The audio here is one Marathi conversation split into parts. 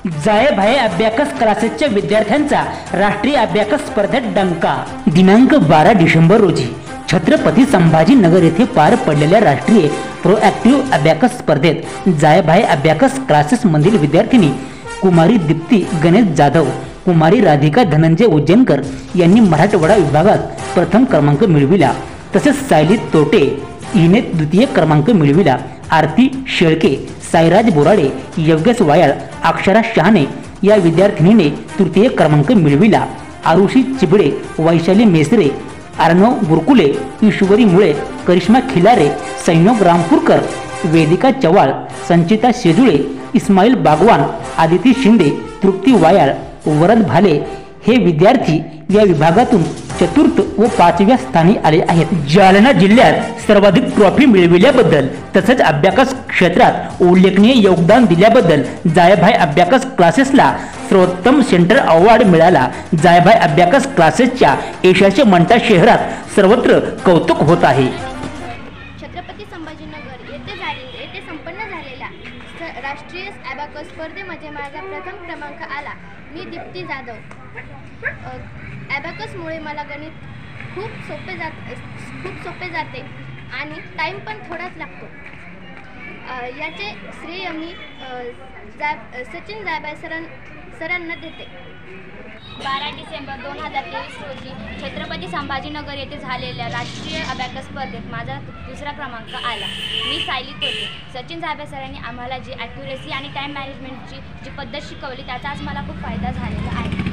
जायभाये अभ्याकस क्लासेसच्या विद्यार्थ्यांचा राष्ट्रीय अभ्याकस स्पर्धेत डंका। दिनांक 12 डिसेंबर रोजी छत्रपती संभाजीनगर येथे पार पडलेल्या राष्ट्रीय प्रोएक्टिव्ह अभ्याकस स्पर्धेत जायभाये अभ्याकस क्लासेस मधील विद्यार्थिनी कुमारी दीप्ती गणेश जाधव, कुमारी राधिका धनंजय उज्जैनकर यांनी मराठवाडा विभागात प्रथम क्रमांक मिळविला। तसेच सायली तोटे हिने द्वितीय क्रमांक मिळविला। आरती शेळके, साईराज बोराडे, योगेश वायाळ, अक्षरा शहाणे या विद्यार्थिनीने तृतीय क्रमांक मिळविला। आरुषी चिबडे, वैशाली मेसरे, अर्णव गुरकुले, ईश्वरी मुळे, करिश्मा खिलारे, संयोग रामपूरकर, वेदिका चव्हाण, संचिता शेजुळे, इस्माईल बागवान, आदिती शिंदे, तृप्ती वायाळ, वरद भाले हे विद्यार्थी या विभागातून चतुर्थ व पाचव्या स्थानी आले आहेत। जालना जिल्ह्यात सर्वाधिक ट्रॉफी मिळविल्याबद्दल तसेच अभ्याकस क्षेत्रात उल्लेखनीय योगदान दिल्याबद्दल जायभाये अभ्याकस क्लासेसला सर्वोत्तम सेंटर अवॉर्ड मिळाला। जायभाये अभ्याकस क्लासेसच्या यशाचे मंठा शहरात सर्वत्र कौतुक होत आहे। छत्रपती संभाजीनगर येथे संपन्न झालेल्या राष्ट्रीय अबॅकस स्पर्धेमध्ये माझा प्रथम क्रमांक आला। मी दीप्ती जाधव। अबॅकसमुळे मला गणित खूप सोपे जाते आणि टाइम पण थोडाच लागतो। याचे श्रेय मी सचिन जायभाये सरांना देते। 12 डिसेंबर 2023 रोजी छत्रपती संभाजीनगर येथे झालेल्या राष्ट्रीय अबॅकस स्पर्धेत माझा दुसरा क्रमांक आला। मी सायली तोटे। सचिन जायभाये सरांनी आम्हाला जी ॲक्युरेसी आणि टाईम मॅनेजमेंटची जी पद्धत शिकवली त्याचा आज मला खूप फायदा झालेला आहे।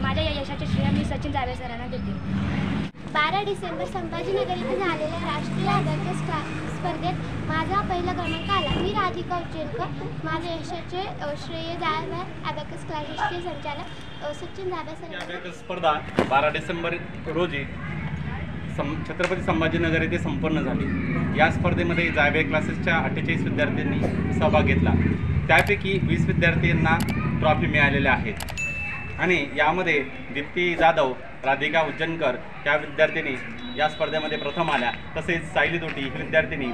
माझ्या या यशाचे श्रेय मी सचिन जायभाये सरांना देते। 12 डिसेंबर संभाजीनगर येथे झालेल्या राष्ट्रीय अबॅकस स्पर्धेत माझा पहिला क्रमांक आला। मी राधिका उज्जैनकर। माझ्या यशाचे श्रेय जायभाये अबॅकस क्लासेसचे संचालक सचिन जायभाये सर। अबॅकस स्पर्धा 12 डिसेंबर रोजी छत्रपती संभाजीनगर येथे संपन्न झाली। या स्पर्धेमध्ये जायभाये क्लासेसच्या 48 विद्यार्थ्यांनी सहभाग घेतला। त्यापैकी 20 विद्यार्थ्यांना ट्रॉफी मिळालेल्या आहेत आणि यामध्ये दीप्ती जाधव, राधिका उज्जैनकर या विद्यार्थिनी या स्पर्धेमध्ये प्रथम आल्या। तसेच सायली तोटी ही विद्यार्थिनी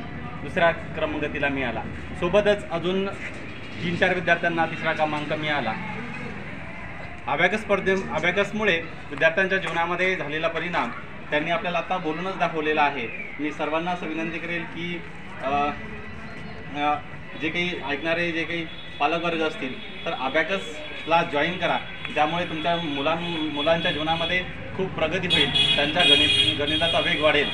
दुसरा क्रमांक तिला मिळाला। सोबतच अजून 3-4 विद्यार्थ्यांना तिसरा क्रमांक मिळाला। अबॅकसमुळे विद्यार्थ्यांच्या जीवनामध्ये झालेला परिणाम त्यांनी आपल्याला आता बोलूनच दाखवलेला आहे। मी सर्वांना असं विनंती करेल की जे काही ऐकणारे जे काही पालकवर्ग असतील तर अबॅकसला जॉईन करा। त्यामुळे तुमच्या मुलांच्या जीवनामध्ये खूप प्रगती होईल, त्यांच्या गणिताचा वेग वाढेल।